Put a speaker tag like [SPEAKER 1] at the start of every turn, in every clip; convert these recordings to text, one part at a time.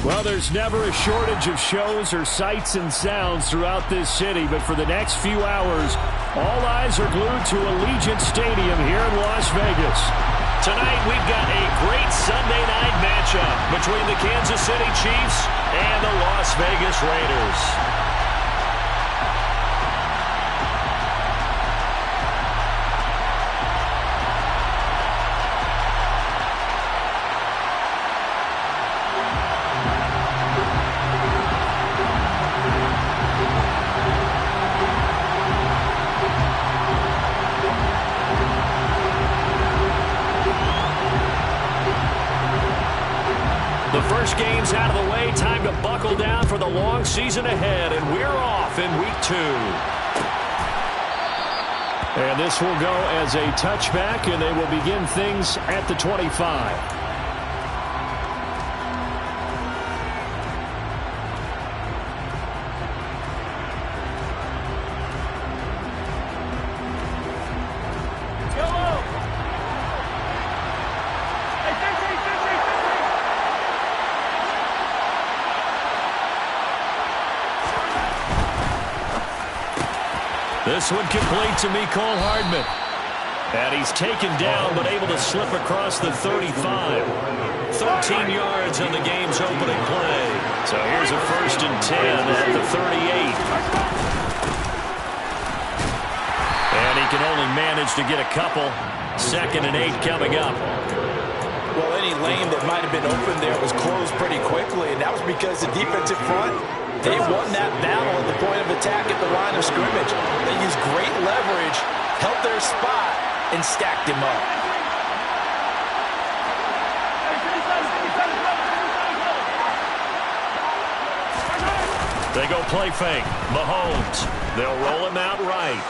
[SPEAKER 1] Well, there's never a shortage of shows or sights and sounds throughout this city, but for the next few hours, all eyes are glued to Allegiant Stadium here in Las Vegas.
[SPEAKER 2] Tonight, we've got a great Sunday night matchup between the Kansas City Chiefs and the Las Vegas Raiders. The first game's out of the way. Time to buckle down for the long season ahead, and we're off in week 2.
[SPEAKER 1] And this will go as a touchback, and they will begin things at the 25.
[SPEAKER 2] This one complete to Mecole Hardman. And he's taken down but able to slip across the 35. 13 yards on the game's opening play. So here's a 1st and 10 at the 38. And he can only manage to get a couple. 2nd and 8 coming up.
[SPEAKER 3] Well, any lane that might have been open there was closed pretty quickly, and that was because the defensive front, they won that battle at the point of attack at the line of scrimmage. They used great leverage, held their spot, and stacked him up.
[SPEAKER 2] They go play fake. Mahomes. They'll roll him out right.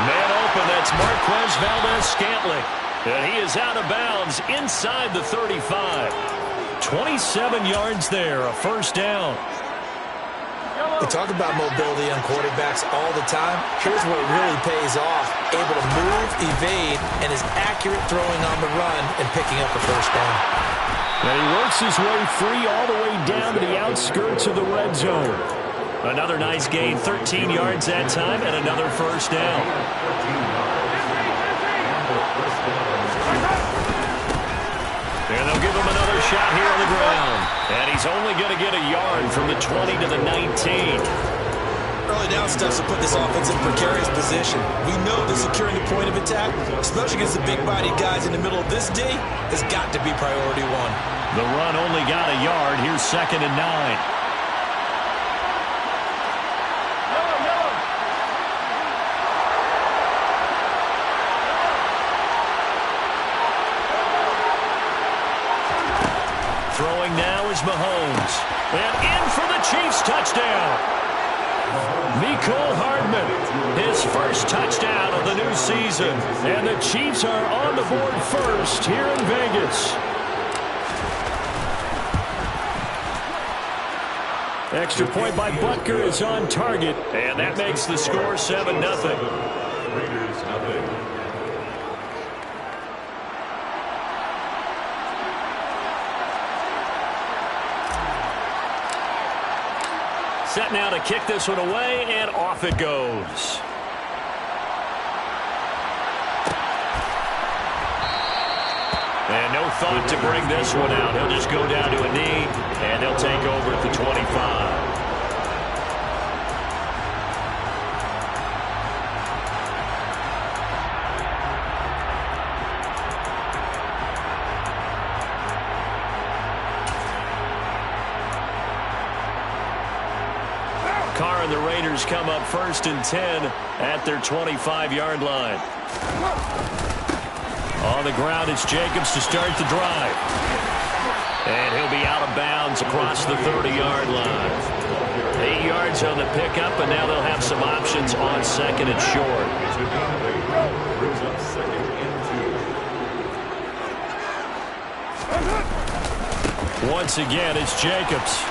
[SPEAKER 2] Man open, that's Marquez Valdes-Scantling. And he is out of bounds inside the 35. 27 yards there, a 1st down.
[SPEAKER 3] We talk about mobility on quarterbacks all the time. Here's where it really pays off. Able to move, evade, and is accurate throwing on the run and picking up a 1st down.
[SPEAKER 1] And he works his way free all the way down to the outskirts of the red zone.
[SPEAKER 2] Another nice gain, 13 yards that time, and another 1st down. And they'll give him another shot here on the ground. And he's only going to get a yard from the 20 to the 19.
[SPEAKER 3] Early down stuff to put this offense in precarious position. We know that securing the point of attack, especially against the big-bodied guys in the middle of this D, has got to be priority 1.
[SPEAKER 2] The run only got a yard. Here's 2nd and 9. Throwing now is Mahomes. And in for the Chiefs touchdown. Mecole Hardman, his 1st touchdown of the new season.
[SPEAKER 1] And the Chiefs are on the board first here in Vegas. Extra point by Butker is on target.
[SPEAKER 2] And that makes the score 7-0.
[SPEAKER 4] Raiders nothing.
[SPEAKER 2] Set now to kick this one away, and off it goes. And no thought to bring this one out. He'll just go down to a knee, and they'll take over at the 25. Carr and the Raiders come up 1st and 10 at their 25-yard line. On the ground, it's Jacobs to start the drive. And he'll be out of bounds across the 30-yard line. 8 yards on the pickup, and now they'll have some options on 2nd and short.
[SPEAKER 4] Brings up 2nd and 2.
[SPEAKER 2] Once again, it's Jacobs.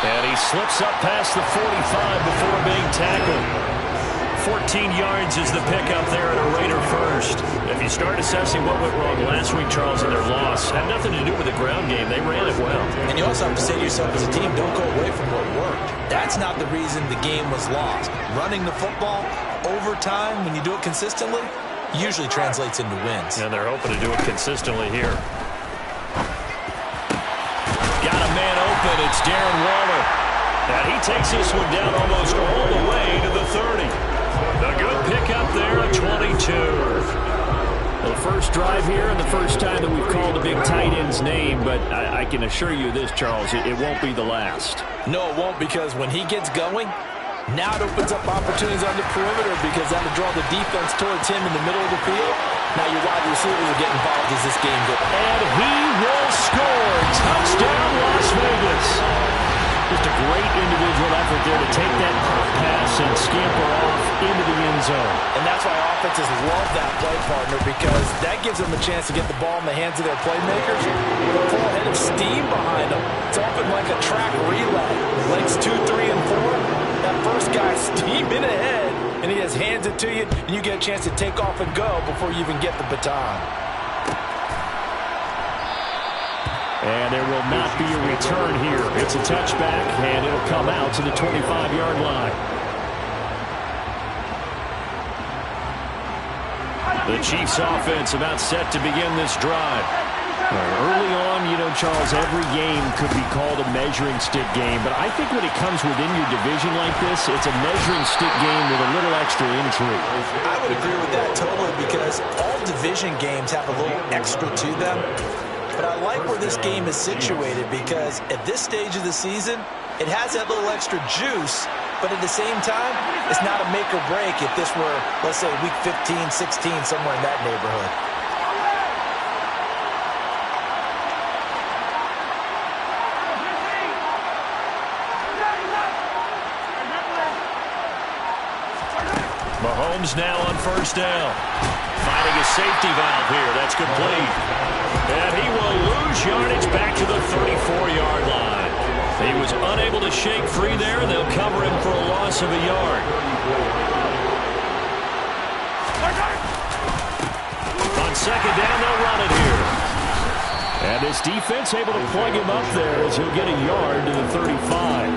[SPEAKER 2] And he slips up past the 45 before being tackled. 14 yards is the pickup there at a Raider 1st. If you start assessing what went wrong last week, Charles, in their loss, had nothing to do with the ground game. They ran it well.
[SPEAKER 3] And you also have to say to yourself as a team, don't go away from what worked. That's not the reason the game was lost. Running the football over time, when you do it consistently, usually translates into wins.
[SPEAKER 2] And they're hoping to do it consistently here. Got a man open. It's Darren Waller. And he takes this one down almost all the way to the 30. A good pickup there at 22.
[SPEAKER 1] Well, the first drive here and the first time that we've called a big tight end's name, but I can assure you this, Charles, it won't be the last.
[SPEAKER 3] No, it won't, because when he gets going, now it opens up opportunities on the perimeter, because that'll draw the defense towards him in the middle of the field. Now your wide receivers will get involved as this game goes.
[SPEAKER 1] And he will score. Touchdown, Las Vegas. Just a great individual effort there to take that pop pass and scamper off into the end zone.
[SPEAKER 3] And that's why offenses love that play, partner, because that gives them a chance to get the ball in the hands of their playmakers with a full head of steam behind them. It's often like a track relay. Legs 2, 3, and 4. That first guy steaming ahead, and he just hands it to you, and you get a chance to take off and go before you even get the baton.
[SPEAKER 1] And there will not be a return here. It's a touchback, and it'll come out to the 25-yard line. The Chiefs offense about set to begin this drive. Early on, you know, Charles, every game could be called a measuring stick game, but I think when it comes within your division like this, it's a measuring stick game with a little extra intrigue.
[SPEAKER 3] I would agree with that totally, because all division games have a little extra to them. But I like where this game is situated, because at this stage of the season, it has that little extra juice, but at the same time, it's not a make or break if this were, let's say, week 15, 16, somewhere in that neighborhood.
[SPEAKER 2] Mahomes now on first down. Finding a safety valve here. That's complete. And he will lose yardage back to the 34-yard line. He was unable to shake free there, and they'll cover him for a loss of a yard. On second down, they'll run it here.
[SPEAKER 1] And this defense able to plug him up there as he'll get a yard to the 35.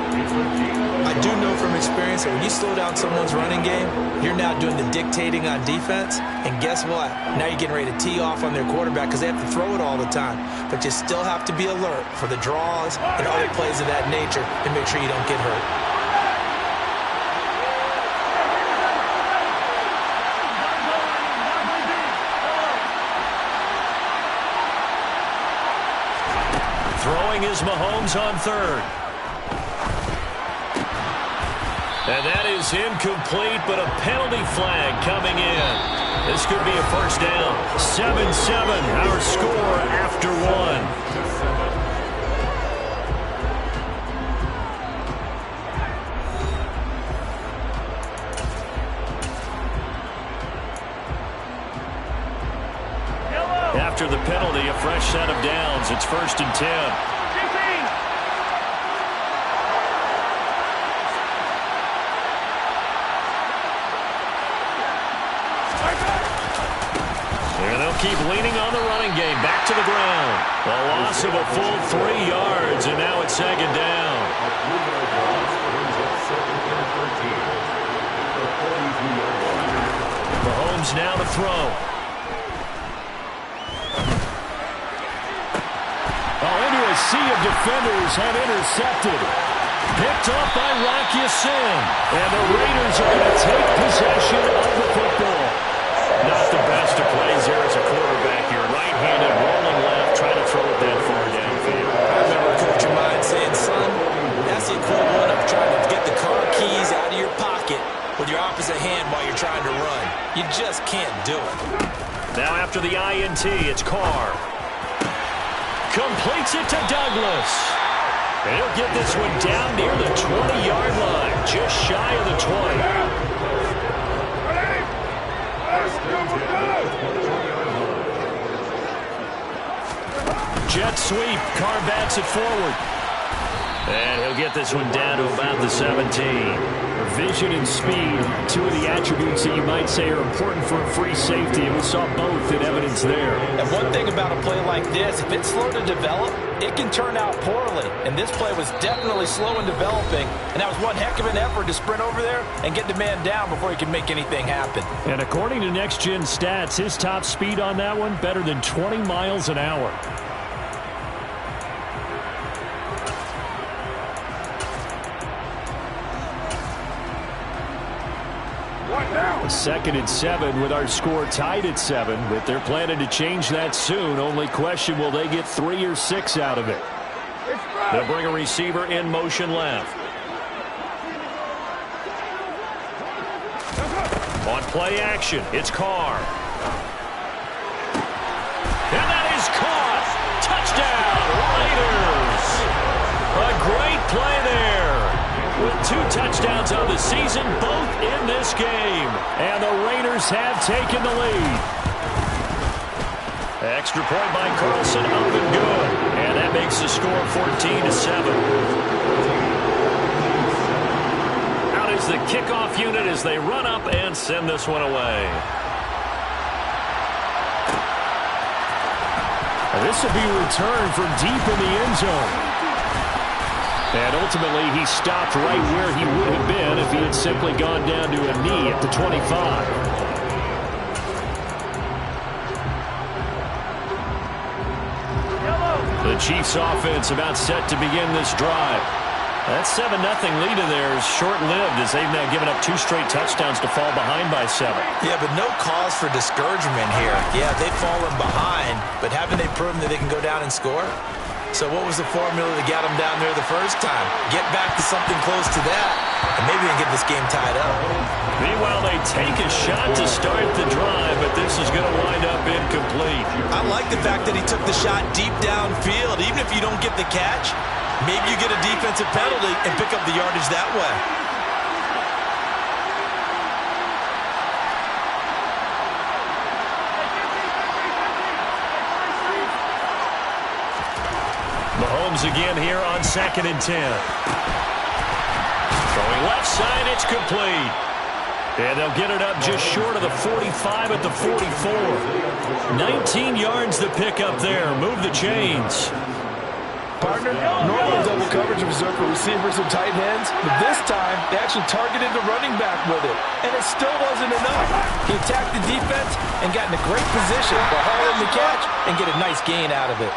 [SPEAKER 3] I do know from experience that when you slow down someone's running game, you're now doing the dictating on defense. And guess what? Now you're getting ready to tee off on their quarterback because they have to throw it all the time. But you still have to be alert for the draws and other plays of that nature and make sure you don't get hurt.
[SPEAKER 2] Throwing is Mahomes on third. And that is incomplete, but a penalty flag coming in. This could be a first down. 7-7, our score after one. After the penalty, a fresh set of downs. It's 1st and 10. And they'll keep leaning on the running game. Back to the ground. A loss of a full 3 yards, and now it's 2nd down. Mahomes now to throw.
[SPEAKER 1] Into a sea of defenders have intercepted. Picked up by Rock Ya-Sin. And the Raiders are going to take possession of the football.
[SPEAKER 2] Not the best of plays here as a quarterback. You're right-handed, rolling left, trying to throw it that far downfield.
[SPEAKER 3] I remember Coach of mine saying, son, that's the equivalent of trying to get the car keys out of your pocket with your opposite hand while you're trying to run. You just can't do it.
[SPEAKER 2] Now after the INT, it's Carr. Completes it to Douglas. And he'll get this one down near the 20-yard line, just shy of the 20. Jet sweep. Carr backs it forward. And he'll get this one down to about the 17.
[SPEAKER 1] Vision and speed, two of the attributes that you might say are important for a free safety, and we saw both in evidence there.
[SPEAKER 3] And one thing about a play like this, if it's slow to develop, it can turn out poorly. And this play was definitely slow in developing, and that was one heck of an effort to sprint over there and get the man down before he could make anything happen.
[SPEAKER 1] And according to Next Gen Stats, his top speed on that one, better than 20 miles an hour. Second and 7 with our score tied at 7, but they're planning to change that soon. Only question, will they get 3 or 6 out of it?
[SPEAKER 2] They'll bring a receiver in motion left. On play action, it's Carr. And that is caught. Touchdown, Raiders. A great play there. With 2 touchdowns on the season, both in this game.
[SPEAKER 1] And the Raiders have taken the lead.
[SPEAKER 2] Extra point by Carlson, up and good. And that makes the score 14-7. Out is the kickoff unit as they run up and send this one away.
[SPEAKER 1] This will be returned from deep in the end zone. And ultimately, he stopped right where he would have been if he had simply gone down to a knee at the 25. The Chiefs offense about set to begin this drive. That 7-0 lead in there is short-lived as they've now given up 2 straight touchdowns to fall behind by 7.
[SPEAKER 3] Yeah, but no cause for discouragement here. Yeah, they've fallen behind, but haven't they proven that they can go down and score? So what was the formula that got them down there the first time? Get back to something close to that, and maybe they can get this game tied up.
[SPEAKER 2] Meanwhile, they take a shot to start the drive, but this is going to wind up incomplete.
[SPEAKER 3] I like the fact that he took the shot deep downfield. Even if you don't get the catch, maybe you get a defensive penalty and pick up the yardage that way.
[SPEAKER 2] Mahomes again here on 2nd and 10. Throwing left side, it's complete. And they'll get it up just short of the 45 at the 44. 19 yards to pick up there. Move the chains.
[SPEAKER 3] Partner, normal double coverage reserved for receivers and tight ends, but this time they actually targeted the running back with it, and it still wasn't enough. He attacked the defense and got in a great position for hauling the catch and get a nice gain out of it.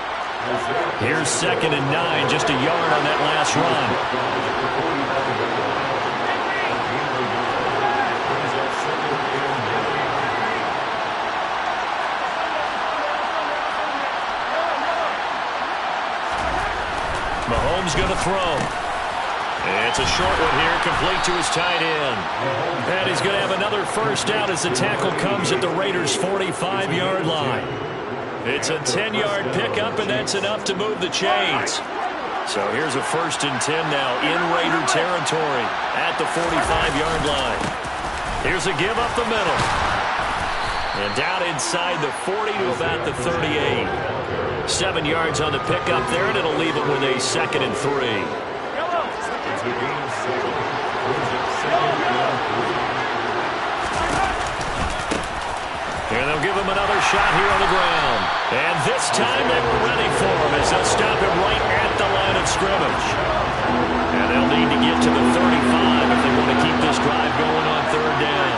[SPEAKER 2] Here's 2nd and 9, just a yard on that last run. Mahomes going to throw. It's a short one here, complete to his tight end. And he's going to have another first down as the tackle comes at the Raiders' 45-yard line. It's a 10-yard pickup, and that's enough to move the chains. So here's a 1st and 10 now in Raider territory at the 45-yard line. Here's a give up the middle. And down inside the 40 to about the 38. 7 yards on the pickup there, and it'll leave it with a 2nd and 3. And they'll give him another shot here on the ground. And this time they were ready for him as they'll stop him right at the line of scrimmage. And they'll need to get to the 35 if they want to keep this drive going on 3rd down.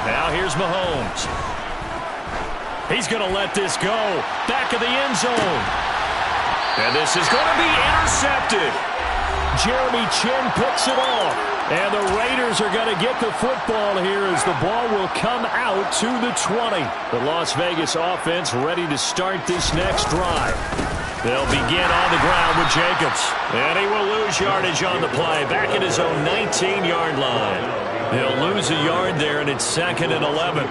[SPEAKER 2] Now here's Mahomes. He's going to let this go. Back of the end zone. And this is going to be intercepted.
[SPEAKER 1] Jeremy Chinn picks it off. And the Raiders are going to get the football here as the ball will come out to the 20. The Las Vegas offense ready to start this next drive. They'll begin on the ground with Jacobs. And he will lose yardage on the play. Back at his own 19-yard line. They'll lose a yard there, and it's 2nd and 11.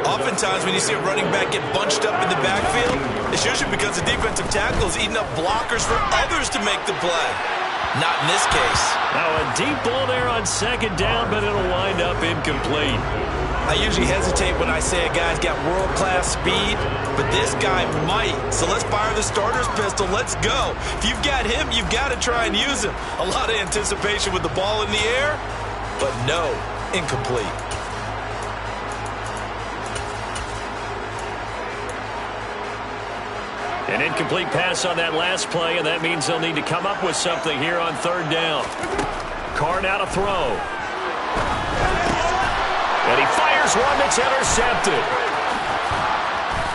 [SPEAKER 3] Oftentimes when you see a running back get bunched up in the backfield, it's usually because the defensive tackle is eating up blockers for others to make the play. Not in this case.
[SPEAKER 2] Now a deep ball there on second down, but it'll wind up incomplete.
[SPEAKER 3] I usually hesitate when I say a guy's got world-class speed, but this guy might. So let's fire the starter's pistol. Let's go. If you've got him, you've got to try and use him. A lot of anticipation with the ball in the air, but no, incomplete.
[SPEAKER 2] An incomplete pass on that last play, and that means they'll need to come up with something here on third down. Carr now to throw. And he fires one that's intercepted.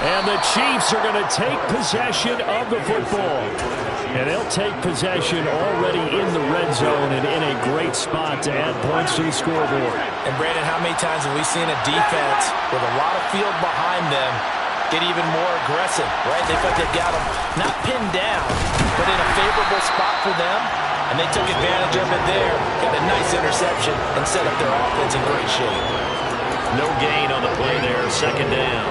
[SPEAKER 2] And the Chiefs are going to take possession of the football. And they'll take possession already in the red zone and in a great spot to add points to the scoreboard.
[SPEAKER 3] And Brandon, how many times have we seen a defense with a lot of field behind them get even more aggressive, right? They feel like they've got them not pinned down, but in a favorable spot for them, and they took advantage of it there, got a nice interception, and set up their offense in great shape.
[SPEAKER 2] No gain on the play there, second down.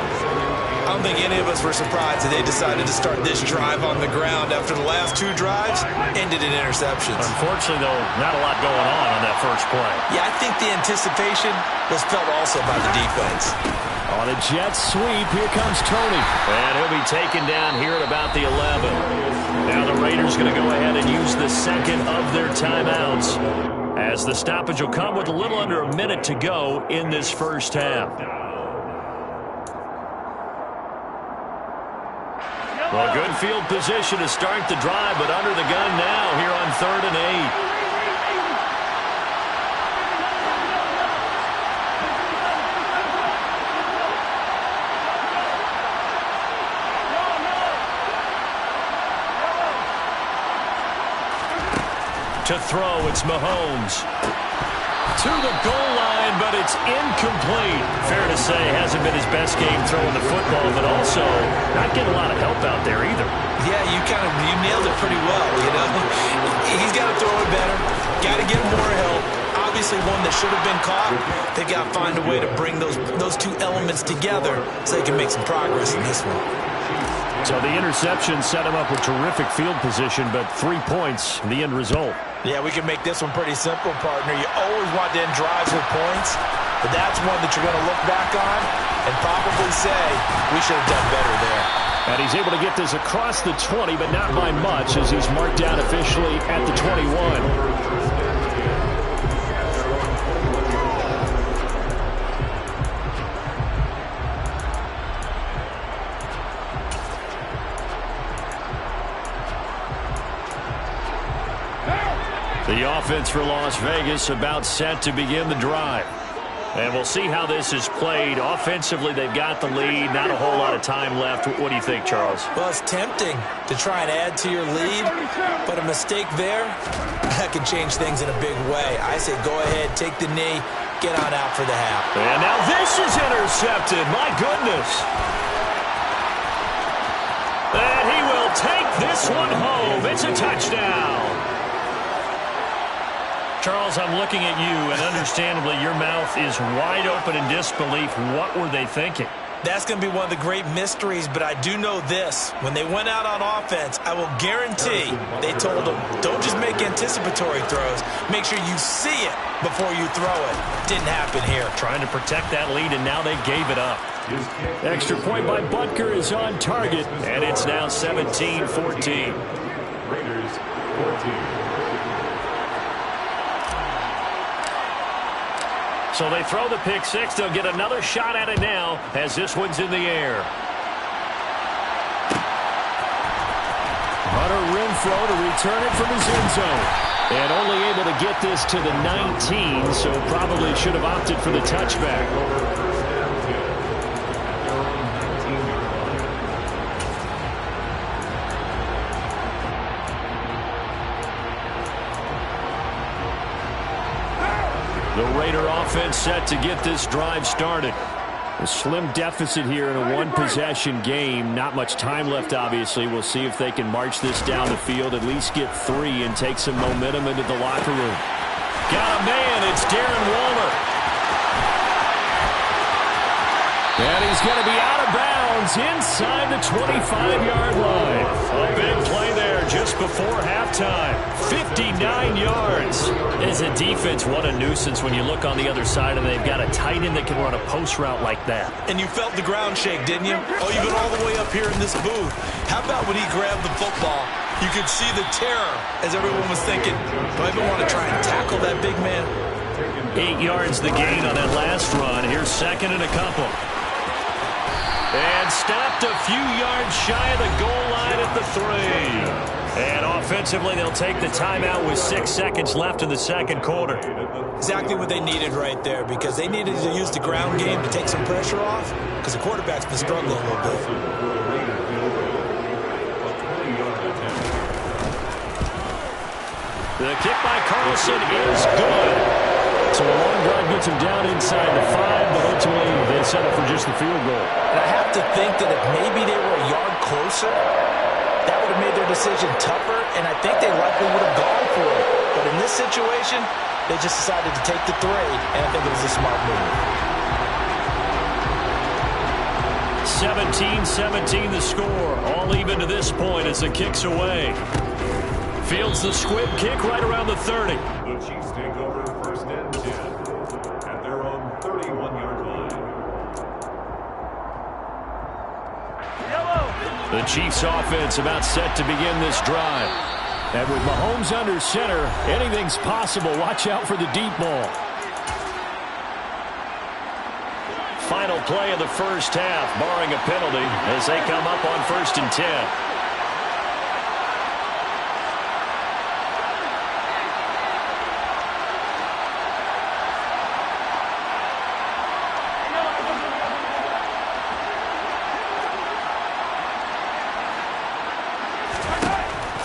[SPEAKER 3] I don't think any of us were surprised that they decided to start this drive on the ground after the last two drives ended in interceptions.
[SPEAKER 2] Unfortunately, though, not a lot going on that first play.
[SPEAKER 3] Yeah, I think the anticipation was felt also by the defense.
[SPEAKER 1] On a jet sweep, here comes Tony.
[SPEAKER 2] And he'll be taken down here at about the 11. Now the Raiders going to go ahead and use the second of their timeouts, as the stoppage will come with a little under a minute to go in this first half. Well, good field position to start the drive, but under the gun now here on 3rd and 8. To throw, it's Mahomes. To the goal line, but it's incomplete. Fair to say, hasn't been his best game throwing the football, but also not getting a lot of help out there either.
[SPEAKER 3] Yeah, you nailed it pretty well, you know. He's got to throw it better. Got to get more help. Obviously one that should have been caught. They got to find a way to bring those two elements together so they can make some progress in this one.
[SPEAKER 1] So the interception set him up with terrific field position, but 3 points, the end result.
[SPEAKER 3] Yeah, we can make this one pretty simple, partner. You always want to end drives with points, but that's one that you're going to look back on and probably say, we should have done better there.
[SPEAKER 1] And he's able to get this across the 20, but not by much, as he's marked down officially at the 21. The offense for Las Vegas about set to begin the drive. And we'll see how this is played. Offensively, they've got the lead. Not a whole lot of time left. What do you think, Charles?
[SPEAKER 3] Well, it's tempting to try and add to your lead, but a mistake there, that can change things in a big way. I say go ahead, take the knee, get on out for the half.
[SPEAKER 2] And now this is intercepted. My goodness. And he will take this one home. It's a touchdown. Charles, I'm looking at you, and understandably, your mouth is wide open in disbelief. What were they thinking?
[SPEAKER 3] That's going to be one of the great mysteries, but I do know this. When they went out on offense, I will guarantee they told them, don't just make anticipatory throws. Make sure you see it before you throw it. Didn't happen here.
[SPEAKER 2] Trying to protect that lead, and now they gave it up.
[SPEAKER 1] Extra point by Butker is on target,
[SPEAKER 2] and it's now 17-14.
[SPEAKER 4] Raiders 14.
[SPEAKER 2] So they throw the pick six. They'll get another shot at it now as this one's in the air.
[SPEAKER 1] Hunter Renfrow to return it from his end zone. And only able to get this to the 19, so probably should have opted for the touchback. The Raider offense set to get this drive started. A slim deficit here in a one-possession game. Not much time left, obviously. We'll see if they can march this down the field, at least get 3, and take some momentum into the locker room.
[SPEAKER 2] Got a man. It's Darren Waller.
[SPEAKER 1] And he's going to be out of bounds inside the 25-yard line.
[SPEAKER 2] A big play there. here just before halftime. 59 yards. As a defense, what a nuisance when you look on the other side and they've got a tight end that can run a post route like that.
[SPEAKER 3] And you felt the ground shake, didn't you? Oh, you've been all the way up here in this booth. How about when he grabbed the football? You could see the terror as everyone was thinking, do I even want to try and tackle that big man?
[SPEAKER 2] 8 yards the gain on that last run. Here's second and a couple. And stopped a few yards shy of the goal line at the 3. And offensively, they'll take the timeout with 6 seconds left in the second quarter.
[SPEAKER 3] Exactly what they needed right there, because they needed to use the ground game to take some pressure off, because the quarterback's been struggling a little bit.
[SPEAKER 2] The kick by Carlson is good.
[SPEAKER 1] So a long drive gets him down inside the 5, but ultimately they settle for just the field goal.
[SPEAKER 3] And I have to think that if maybe they were a yard closer, that would have made their decision tougher, and I think they likely would have gone for it. But in this situation, they just decided to take the 3, and I think it was a smart move.
[SPEAKER 2] 17-17 the score. All even to this point as the kick's away. Fields the squib kick right around the 30.
[SPEAKER 4] The Chiefs take over first and 10 at their own 31-yard line.
[SPEAKER 1] The Chiefs offense about set to begin this drive. And with Mahomes under center, anything's possible. Watch out for the deep ball.
[SPEAKER 2] Final play of the first half, barring a penalty, as they come up on first and 10.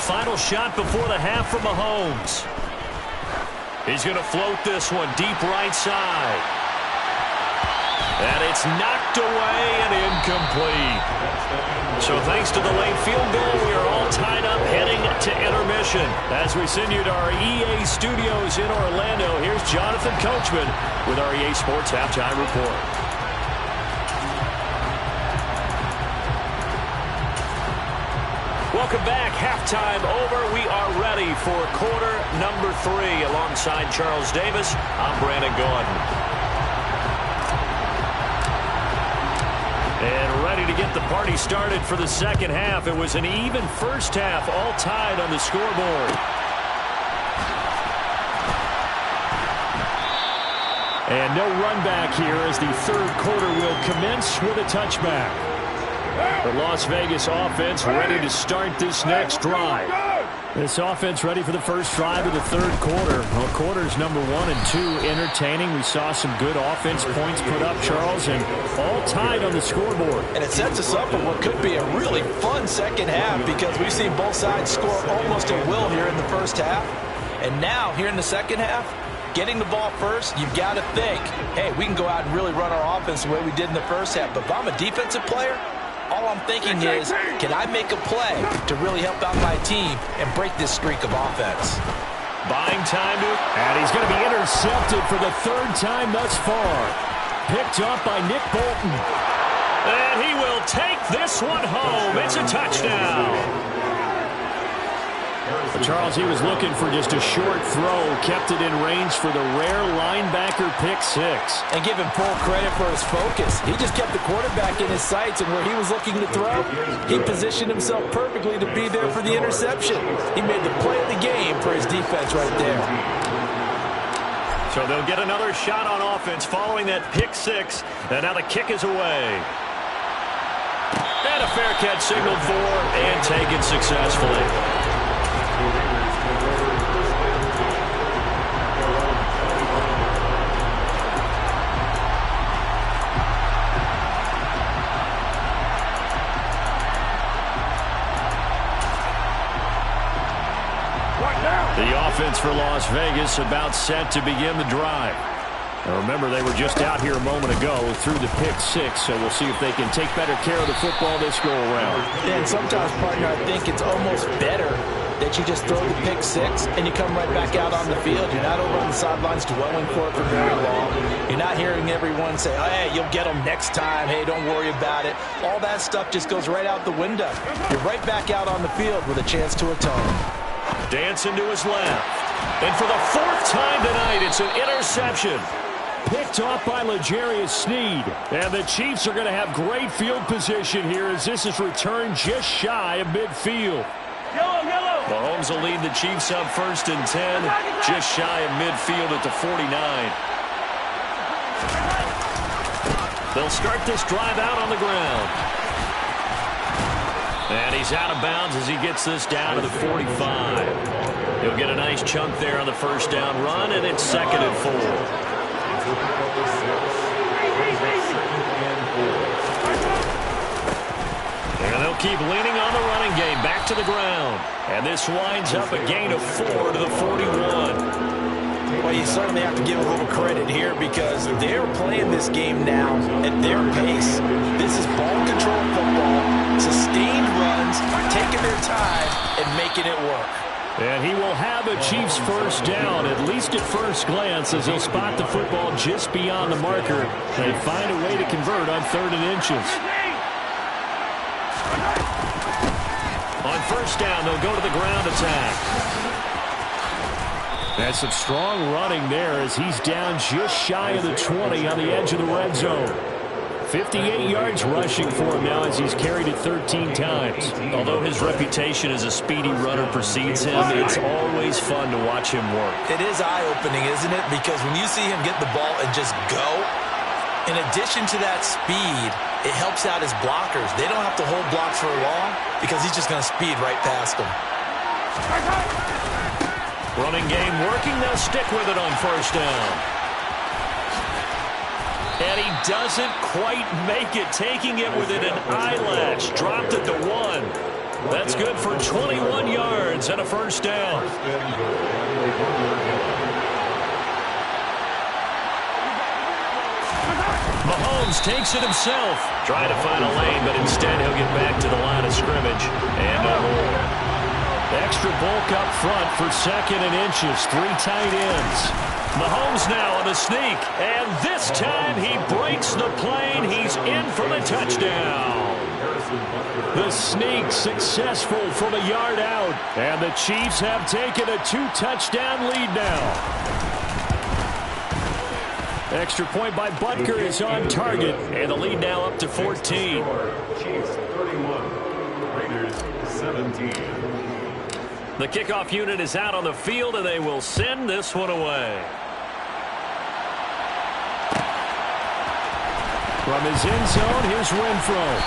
[SPEAKER 2] Final shot before the half from Mahomes. He's going to float this one deep right side. And it's knocked away and incomplete. So thanks to the late field goal, we are all tied up heading to intermission. As we send you to our EA studios in Orlando, here's Jonathan Coachman with our EA Sports Halftime Report. Welcome back. Halftime over. We are ready for quarter number 3. Alongside Charles Davis, I'm Brandon Gaudin. And ready to get the party started for the second half. It was an even first half, all tied on the scoreboard.
[SPEAKER 1] And no run back here as the third quarter will commence with a touchback. The Las Vegas offense ready to start this next drive. This offense ready for the first drive of the third quarter. Well, quarters number 1 and 2 entertaining. We saw some good offense points put up, Charles, and all tied on the scoreboard.
[SPEAKER 3] And it sets us up for what could be a really fun second half, because we've seen both sides score almost at will here in the first half. And now, here in the second half, getting the ball first, you've got to think, hey, we can go out and really run our offense the way we did in the first half. But if I'm a defensive player, all I'm thinking is, can I make a play to really help out my team and break this streak of offense?
[SPEAKER 2] Buying time to...
[SPEAKER 1] And he's going to be intercepted for the third time thus far. Picked up by Nick Bolton.
[SPEAKER 2] And he will take this one home. It's a touchdown.
[SPEAKER 1] But Charles, he was looking for just a short throw, kept it in range for the rare linebacker pick 6.
[SPEAKER 3] And give him full credit for his focus. He just kept the quarterback in his sights, and where he was looking to throw, he positioned himself perfectly to be there for the interception. He made the play of the game for his defense right there.
[SPEAKER 2] So they'll get another shot on offense following that pick 6, and now the kick is away. And a fair catch signaled for and taken successfully. The offense for Las Vegas about set to begin the drive. Now remember, they were just out here a moment ago through the pick 6, so we'll see if they can take better care of the football this go-around.
[SPEAKER 3] And sometimes, partner, I think it's almost better that you just throw the pick six and you come right back out on the field. You're not over on the sidelines dwelling for it for very long. You're not hearing everyone say, oh, hey, you'll get them next time. Hey, don't worry about it. All that stuff just goes right out the window. You're right back out on the field with a chance to atone.
[SPEAKER 2] Dancing to his left. And for the fourth time tonight, it's an interception.
[SPEAKER 1] Picked off by L'Jarius Sneed. And the Chiefs are going to have great field position here as this is returned just shy of midfield.
[SPEAKER 2] Mahomes will lead the Chiefs up 1st and 10, just shy of midfield at the 49. They'll start this drive out on the ground. And he's out of bounds as he gets this down to the 45. He'll get a nice chunk there on the first down run, and it's 2nd and 4. And they'll keep leaning on the running game back to the ground. And this winds up a gain of 4 to the 41.
[SPEAKER 3] Well, you certainly have to give a little credit here because they're playing this game now at their pace. This is ball control football, sustained runs, taking their time and making it work.
[SPEAKER 1] And he will have a Chiefs first down, at least at first glance, as he'll spot the football just beyond the marker and find a way to convert on 3rd and inches.
[SPEAKER 2] On first down, they'll go to the ground attack.
[SPEAKER 1] That's some strong running there as he's down just shy of the 20 on the edge of the red zone. 58 yards rushing for him now as he's carried it 13 times.
[SPEAKER 2] Although his reputation as a speedy runner precedes him, it's always fun to watch him work.
[SPEAKER 3] It is eye-opening, isn't it? Because when you see him get the ball and just go, in addition to that speed, it helps out his blockers. They don't have to hold blocks for long because he's just going to speed right past them.
[SPEAKER 2] Running game working. They'll stick with it on first down. And he doesn't quite make it, taking it within an eyelash. Dropped it to 1. That's good for 21 yards and a first down. Mahomes takes it himself. Trying to find a lane, but instead he'll get back to the line of scrimmage. And no more.
[SPEAKER 1] Extra bulk up front for 2nd and inches. 3 tight ends.
[SPEAKER 2] Mahomes now on the sneak. And this time he breaks the plane. He's in for the touchdown.
[SPEAKER 1] The sneak successful from a yard out. And the Chiefs have taken a 2-touchdown lead now. Extra point by Butker is on target. And the lead now up to 14.
[SPEAKER 4] Chiefs 31, Raiders 17.
[SPEAKER 2] The kickoff unit is out on the field, and they will send this one away.
[SPEAKER 1] From his end zone, here's Renfro.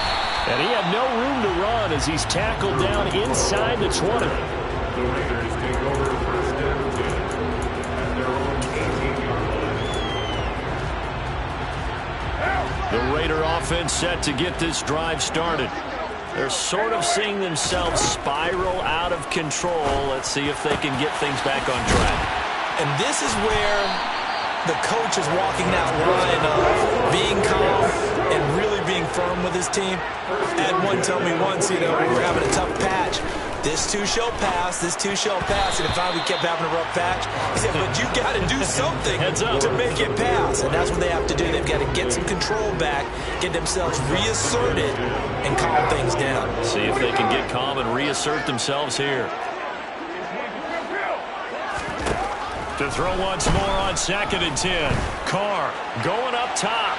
[SPEAKER 1] And he had no room to run as he's tackled down inside the 20.
[SPEAKER 4] The Raiders take over 1st and 10 at their own 18-yard line.
[SPEAKER 2] The Raider offense set to get this drive started. They're sort of seeing themselves spiral out of control. Let's see if they can get things back on track.
[SPEAKER 3] And this is where the coach is walking that line of being calm and really being firm with his team. I had one tell me once, we were having a tough patch. This too shall pass, this too shall pass. And finally we kept having a rough patch. He said, but you got to do something to make it pass. And that's what they have to do. They've got to get some control back, get themselves reasserted, and calm things down.
[SPEAKER 2] See if they can get calm and reassert themselves here. To throw once more on 2nd and 10. Carr going up top.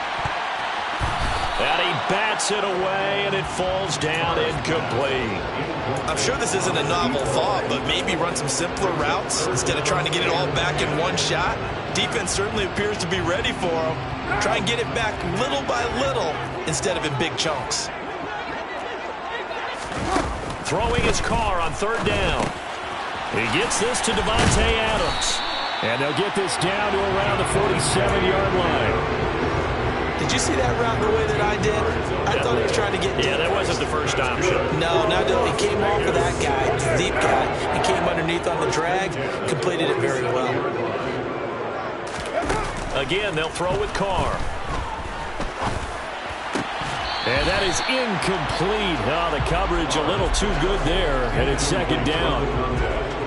[SPEAKER 2] And he bats it away, and it falls down incomplete.
[SPEAKER 3] I'm sure this isn't a novel thought, but maybe run some simpler routes instead of trying to get it all back in one shot. Defense certainly appears to be ready for him. Try and get it back little by little instead of in big chunks.
[SPEAKER 2] Throwing his Carr on 3rd down. He gets this to Davante Adams.
[SPEAKER 1] And they'll get this down to around the 47-yard line.
[SPEAKER 3] Did you see that route the way that I did? I thought he was trying to get deep.
[SPEAKER 2] Yeah, that wasn't the first option.
[SPEAKER 3] No, not at all. He came off of that guy, the deep guy, and came underneath on the drag, completed it very well.
[SPEAKER 2] Again, they'll throw with Carr.
[SPEAKER 1] And that is incomplete. Oh, the coverage a little too good there, and it's second down.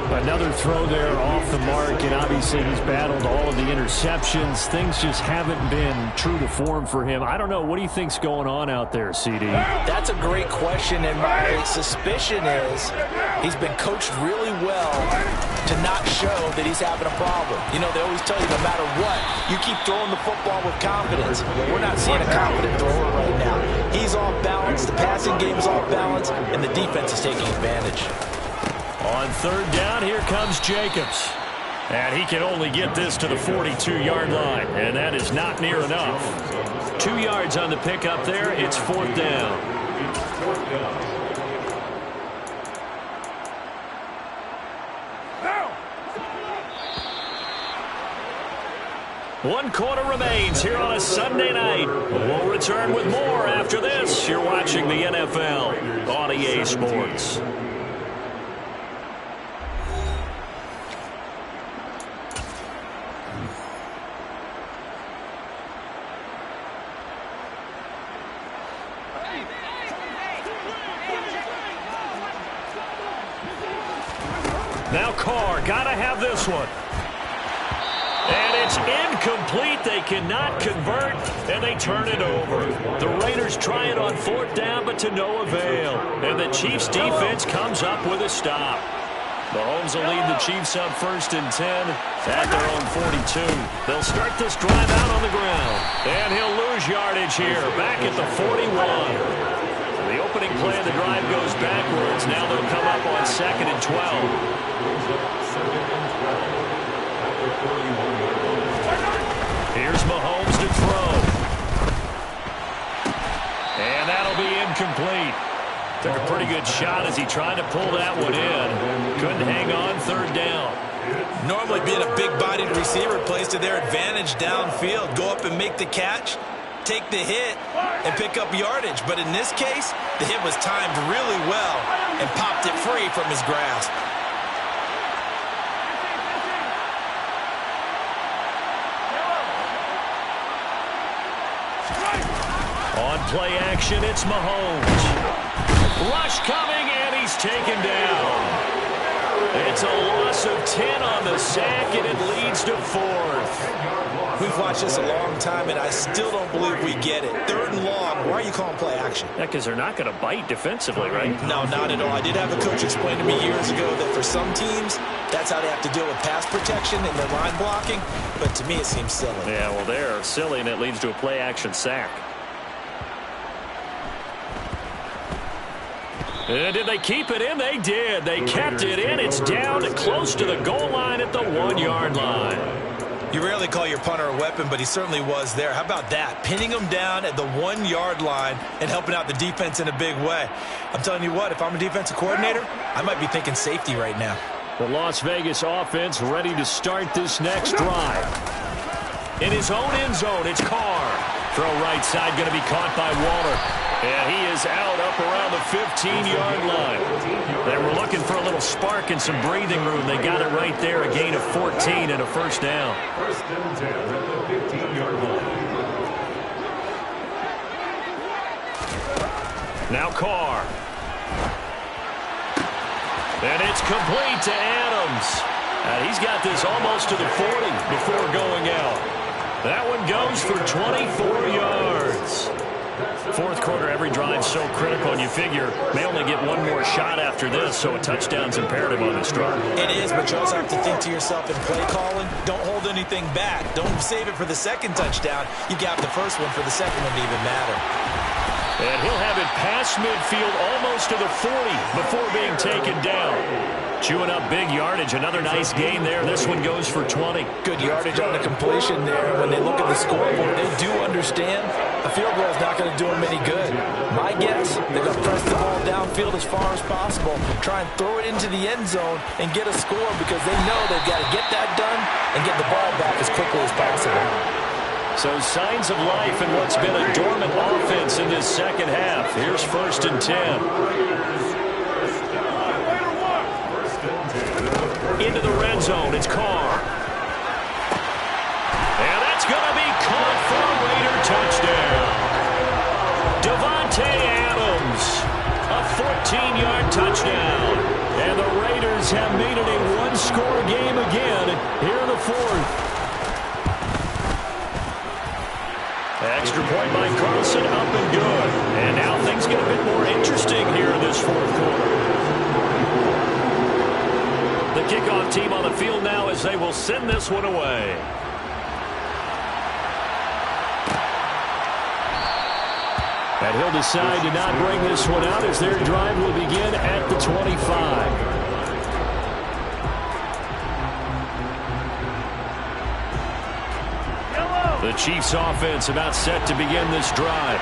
[SPEAKER 1] Another throw there off the mark, and obviously he's battled all of the interceptions. Things just haven't been true to form for him. I don't know. What do you think's going on out there, CD?
[SPEAKER 3] That's a great question, and my suspicion is he's been coached really well to not show that he's having a problem. You know, they always tell you no matter what, you keep throwing the football with confidence. Well, we're not seeing a confident thrower right now. He's off balance, the passing game's off balance, and the defense is taking advantage.
[SPEAKER 2] On third down, here comes Jacobs. And he can only get this to the 42-yard line, and that is not near enough. 2 yards on the pickup there. It's fourth down. One quarter remains here on a Sunday night. We'll return with more after this. You're watching the NFL on EA Sports. Now Carr, gotta have this one. And it's incomplete. They cannot convert, and they turn it over. The Raiders try it on fourth down, but to no avail. And the Chiefs' defense comes up with a stop. Mahomes will lead the Chiefs up 1st and 10 at their own 42. They'll start this drive out on the ground. And he'll lose yardage here, back at the 41. The opening play of the drive goes backwards. Now they'll come up on 2nd and 12. Here's Mahomes to throw. And that'll be incomplete. Took a pretty good shot as he tried to pull that one in. Couldn't hang on, third down.
[SPEAKER 3] Normally being a big-bodied receiver plays to their advantage downfield. Go up and make the catch, take the hit, and pick up yardage. But in this case, the hit was timed really well and popped it free from his grasp.
[SPEAKER 2] On play action, it's Mahomes. Rush coming, and he's taken down. It's a loss of 10 on the sack, and it leads to 4th.
[SPEAKER 3] We've watched this a long time, and I still don't believe we get it. 3rd and long, why are you calling play action?
[SPEAKER 2] Yeah, because they're not going to bite defensively, right?
[SPEAKER 3] No, not at all. I did have a coach explain to me years ago that for some teams, that's how they have to deal with pass protection and their line blocking. But to me, it seems silly.
[SPEAKER 2] Yeah, well, they're silly, and it leads to a play action sack. And did they keep it in? They did. They kept it in. It's down close to the goal line at the 1-yard line.
[SPEAKER 3] You rarely call your punter a weapon, but he certainly was there. How about that? Pinning him down at the 1-yard line and helping out the defense in a big way. I'm telling you what, if I'm a defensive coordinator, I might be thinking safety right now.
[SPEAKER 1] The Las Vegas offense ready to start this next drive.
[SPEAKER 2] In his own end zone, it's Carr. Throw right side, going to be caught by Waller. And he is out up around the 15-yard line. They were looking for a little spark and some breathing room. They got it right there, a gain of 14 and a first down.
[SPEAKER 4] 1st and 10 at the 15-yard line.
[SPEAKER 2] Now Carr. And it's complete to Adams. And he's got this almost to the 40 before going out. That one goes for 24 yards. 4th quarter, every drive so critical, and you figure may only get one more shot after this, so a touchdown's imperative on this drive.
[SPEAKER 3] It is, but you also have to think to yourself in play calling, don't hold anything back. Don't save it for the 2nd touchdown. You got the 1st one for the 2nd one to even matter.
[SPEAKER 2] And he'll have it past midfield almost to the 40 before being taken down. Chewing up big yardage. Another nice gain there. This one goes for 20.
[SPEAKER 3] Good yardage on the completion there. When they look at the scoreboard, they do understand a field goal is not going to do them any good. My guess, they're going to press the ball downfield as far as possible, try and throw it into the end zone and get a score because they know they've got to get that done and get the ball back as quickly as possible.
[SPEAKER 2] So signs of life in what's been a dormant offense in this second half. Here's 1st and 10. Into the red zone, it's Carr. And that's going to be caught for a Raider touchdown.
[SPEAKER 1] touchdown. And the Raiders have made it a one-score game again here in the fourth. Extra point by Carlson, up and good. And now things get a bit more interesting here in this fourth quarter. The kickoff team on the field now as they will send this one away. And he'll decide to not bring this one out as their drive will begin at the 25. The Chiefs offense about set to begin this drive.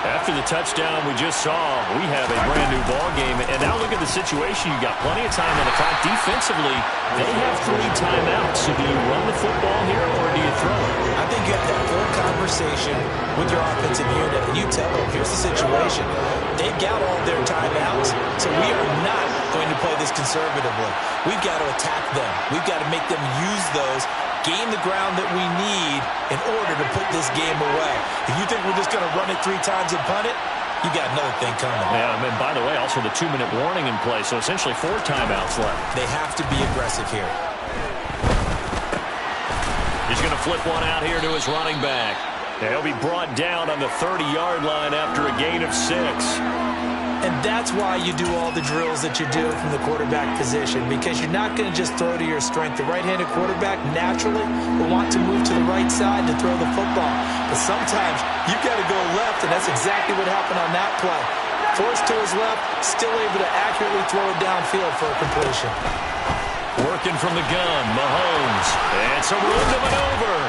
[SPEAKER 1] After the touchdown we just saw, we have a brand new ball game. And now look at the situation. You got plenty of time on the clock. Defensively, they have 3 timeouts. So do you run the football here or do you throw it?
[SPEAKER 3] I think you have that full conversation with your offensive unit, and you tell them, here's the situation. They've got all their timeouts, so we are not going to play this conservatively. We've got to attack them. We've got to make them use those, gain the ground that we need in order to put this game away. If you think we're just going to run it 3 times and punt it, you got another thing coming.
[SPEAKER 1] Yeah, and by the way, also the 2-minute warning in play, so essentially 4 timeouts left.
[SPEAKER 3] They have to be aggressive here.
[SPEAKER 1] He's going to flip one out here to his running back. And he'll be brought down on the 30-yard line after a gain of 6.
[SPEAKER 3] And that's why you do all the drills that you do from the quarterback position, because you're not going to just throw to your strength. The right-handed quarterback naturally will want to move to the right side to throw the football. But sometimes you've got to go left, and that's exactly what happened on that play. Forced to his left, still able to accurately throw it downfield for a completion.
[SPEAKER 1] Working from the gun, Mahomes. And some room to maneuver.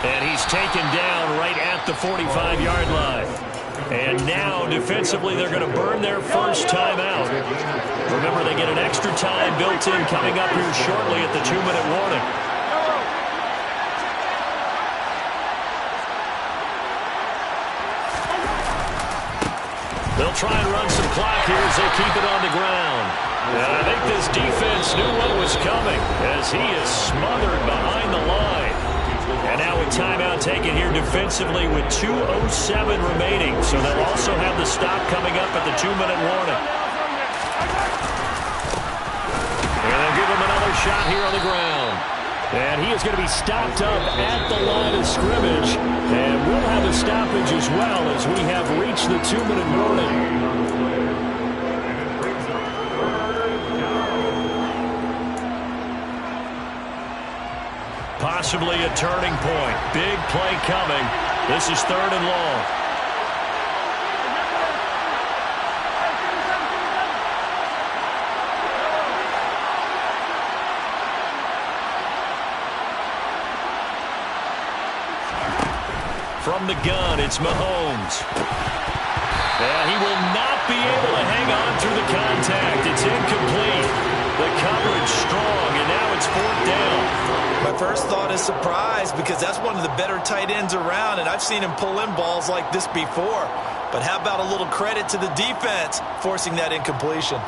[SPEAKER 1] And he's taken down right at the 45-yard line. And now, defensively, they're going to burn their first timeout. Remember, they get an extra time built in coming up here shortly at the 2-minute warning. They'll try and run some clock here as they keep it on the ground. And I think this defense knew what was coming as he is smothered behind the line. And now a timeout taken here defensively with 2:07 remaining. So they'll also have the stop coming up at the 2-minute warning. And they'll give him another shot here on the ground. And he is going to be stopped up at the line of scrimmage. And we'll have a stoppage as well as we have reached the 2-minute warning. Possibly a turning point. Big play coming. This is 3rd and long. From the gun, it's Mahomes. Yeah, he will not be able to hang on through the contact. It's incomplete. The coverage strong, and now it's 4th down.
[SPEAKER 3] My first thought is surprise, because that's one of the better tight ends around, and I've seen him pull in balls like this before. But how about a little credit to the defense forcing that incompletion?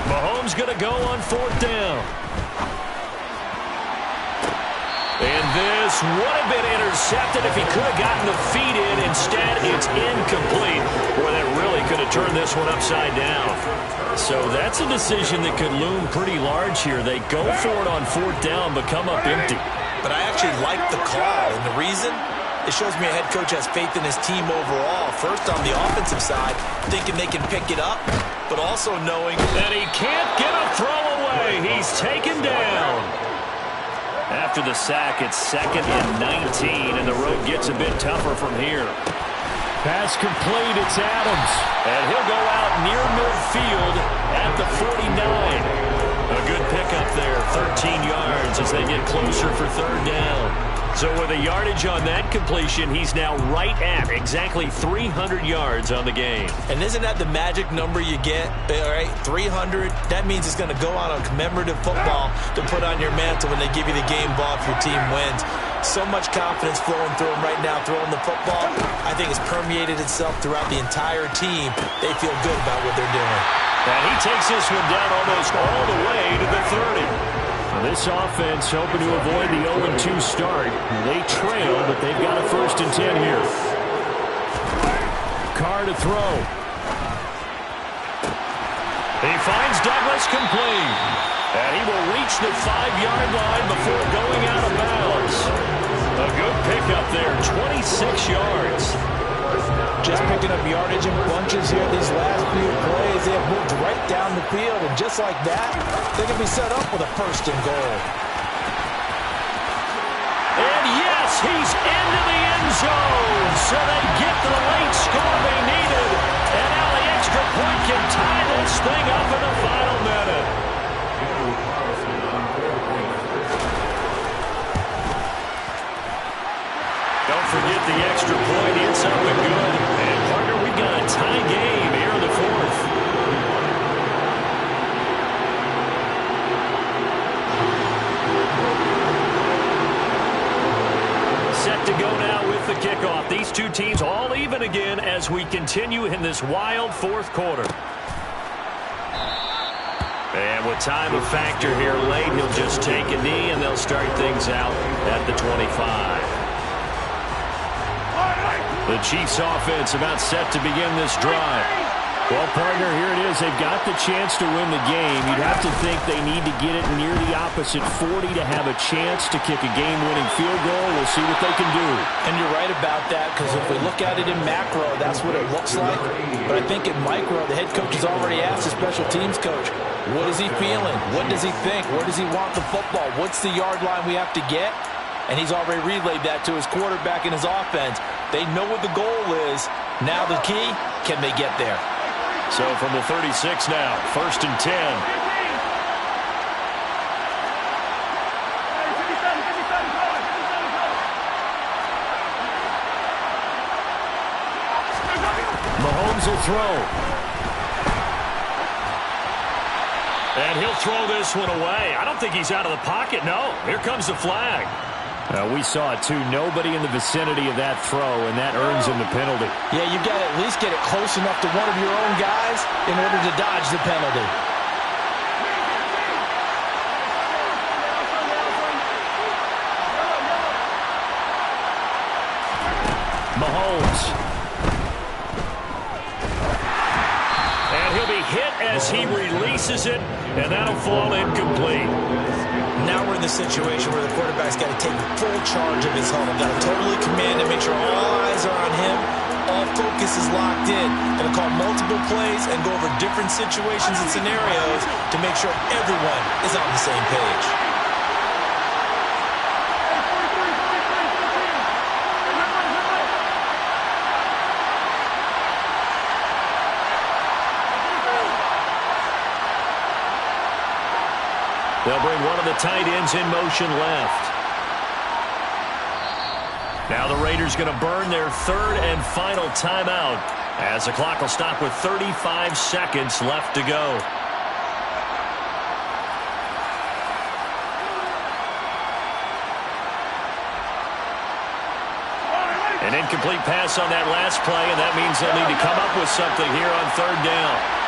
[SPEAKER 1] Mahomes going to go on 4th down. And this would have been intercepted if he could have gotten the feet in. Instead, it's incomplete. Boy, that really could have turned this one upside down. So that's a decision that could loom pretty large here. They go for it on 4th down, but come up empty.
[SPEAKER 3] But I actually like the call, and the reason? It shows me a head coach has faith in his team overall. First, on the offensive side, thinking they can pick it up, but also knowing
[SPEAKER 1] that he can't get a throw away. He's taken down. After the sack, it's 2nd and 19, and the road gets a bit tougher from here. Pass complete, it's Adams. And he'll go out near midfield at the 49. A good pickup there, 13 yards as they get closer for 3rd down.
[SPEAKER 2] So with a yardage on that completion, he's now right at exactly 300 yards on the game.
[SPEAKER 3] And isn't that the magic number you get? All right, 300. That means it's going to go out on commemorative football to put on your mantle when they give you the game ball if your team wins. So much confidence flowing through him right now, throwing the football. I think it's permeated itself throughout the entire team. They feel good about what they're doing.
[SPEAKER 2] And he takes this one down almost all the way to the 30.
[SPEAKER 1] This offense hoping to avoid the 0-2 start. They trail, but they've got a 1st and 10 here. Carr to throw.
[SPEAKER 2] He finds Douglas complete. And he will reach the 5-yard line before going out of bounds. A good pickup there, 26 yards.
[SPEAKER 3] Just picking up yardage in bunches here these last few plays. They have moved right down the field, and just like that, they can be set up with a 1st and goal.
[SPEAKER 2] And yes, he's into the end zone. So they get the late score they needed. And now the extra point can tie this thing up in the final minute. Don't forget the extra point. It's up and good. And, partner, we've got a tie game here in the 4th. Set to go now with the kickoff. These two teams all even again as we continue in this wild 4th quarter. And with time a factor here late, he'll just take a knee and they'll start things out at the 25. The Chiefs offense about set to begin this drive.
[SPEAKER 1] Well, partner, here it is. They've got the chance to win the game. You'd have to think they need to get it near the opposite 40 to have a chance to kick a game-winning field goal. We'll see what they can do.
[SPEAKER 3] And you're right about that, because if we look at it in macro, that's what it looks like. But I think in micro, the head coach has already asked the special teams coach, what is he feeling? What does he think? Where does he want the football? What's the yard line we have to get? And he's already relayed that to his quarterback and his offense. They know what the goal is. Now the key, can they get there?
[SPEAKER 2] So from the 36 now, 1st and 10.
[SPEAKER 1] Mahomes will throw.
[SPEAKER 2] And he'll throw this one away. I don't think he's out of the pocket. No, here comes the flag.
[SPEAKER 1] We saw it, too. Nobody in the vicinity of that throw, and that earns him the penalty.
[SPEAKER 3] Yeah, you got to at least get it close enough to one of your own guys in order to dodge the penalty.
[SPEAKER 1] Mahomes.
[SPEAKER 2] And he'll be hit as he releases it, and that'll fall incomplete.
[SPEAKER 3] Now we're in the situation where the quarterback's got to take full charge of his huddle. Got to totally command it, make sure all eyes are on him. All focus is locked in. Going to call multiple plays and go over different situations and scenarios to make sure everyone is on the same page.
[SPEAKER 2] They'll bring one of the tight ends in motion left. Now the Raiders going to burn their 3rd and final timeout as the clock will stop with 35 seconds left to go. An incomplete pass on that last play, and that means they'll need to come up with something here on 3rd down.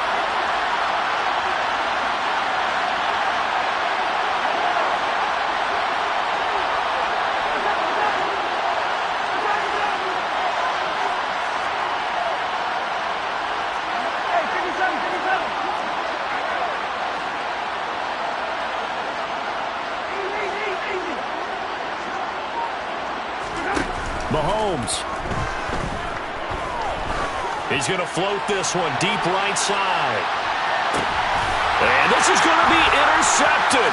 [SPEAKER 1] Mahomes.
[SPEAKER 2] He's going to float this one deep right side. And this is going to be intercepted.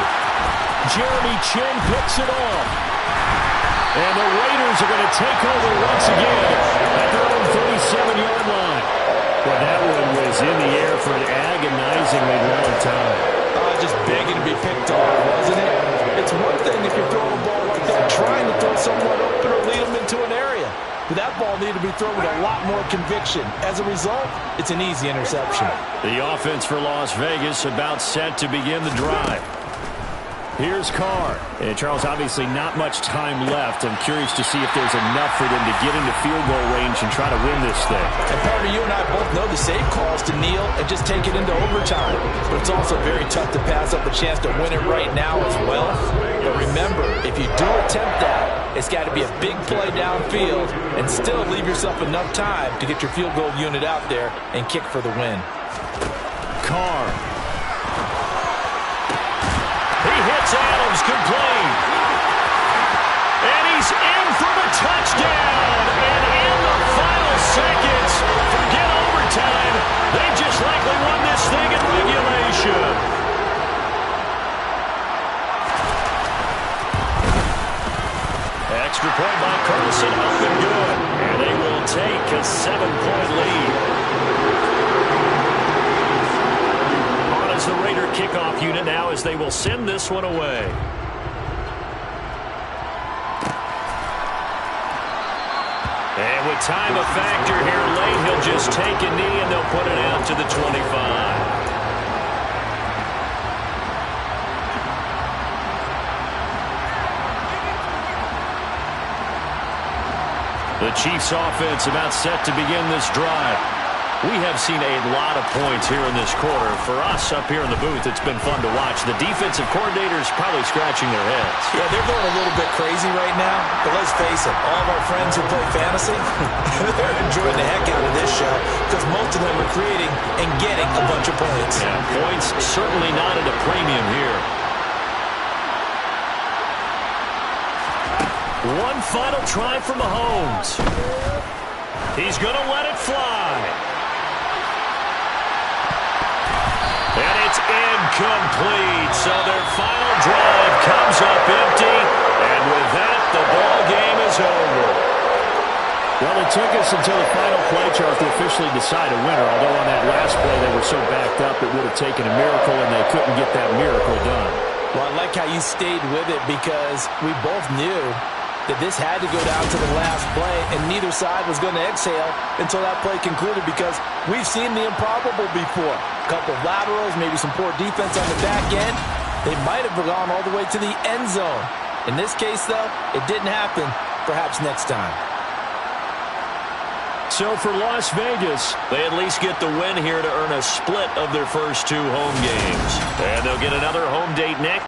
[SPEAKER 1] Jeremy Chin picks it off. And the Raiders are going to take over once again at their own 37-yard line. Well, that one was in the air for an agonizingly long time.
[SPEAKER 3] Just begging to be picked off, wasn't it? It's one thing if you're throwing a ball like that, trying to throw someone but that ball needed to be thrown with a lot more conviction. As a result, it's an easy interception.
[SPEAKER 1] The offense for Las Vegas about set to begin the drive. Here's Carr. And Charles, obviously not much time left. I'm curious to see if there's enough for them to get into field goal range and try to win this thing.
[SPEAKER 3] And partner, you and I both know the safe calls to kneel and just take it into overtime. But it's also very tough to pass up a chance to win it right now as well. But remember, if you do attempt that, it's got to be a big play downfield and still leave yourself enough time to get your field goal unit out there and kick for the win.
[SPEAKER 1] Carr.
[SPEAKER 2] He hits Adams complete. And he's in for the touchdown. And in the final seconds, forget overtime. They just likely won this thing in regulation. Extra point by Carlson, up and good. And they will take a 7-point lead. As the Raider kickoff unit now, as they will send this one away. And with time a factor here late, he'll just take a knee and they'll put it out to the 25. The Chiefs offense about set to begin this drive. We have seen a lot of points here in this quarter. For us up here in the booth, it's been fun to watch. The defensive coordinators probably scratching their heads.
[SPEAKER 3] Yeah, they're going a little bit crazy right now. But let's face it, all of our friends who play fantasy, they're enjoying the heck out of this show because most of them are creating and getting a bunch of points.
[SPEAKER 2] Yeah, points certainly not at a premium here. One final try from Mahomes. He's going to let it fly. And it's incomplete. So their final drive comes up empty. And with that, the ball game is over.
[SPEAKER 1] Well, it took us until the final play, Charles, to officially decide a winner. Although on that last play they were so backed up, it would have taken a miracle, and they couldn't get that miracle done.
[SPEAKER 3] Well, I like how you stayed with it because we both knew that this had to go down to the last play, and neither side was going to exhale until that play concluded because we've seen the improbable before. A couple of laterals, maybe some poor defense on the back end. They might have gone all the way to the end zone. In this case, though, it didn't happen. Perhaps next time.
[SPEAKER 2] So for Las Vegas, they at least get the win here to earn a split of their first 2 home games. And they'll get another home date next.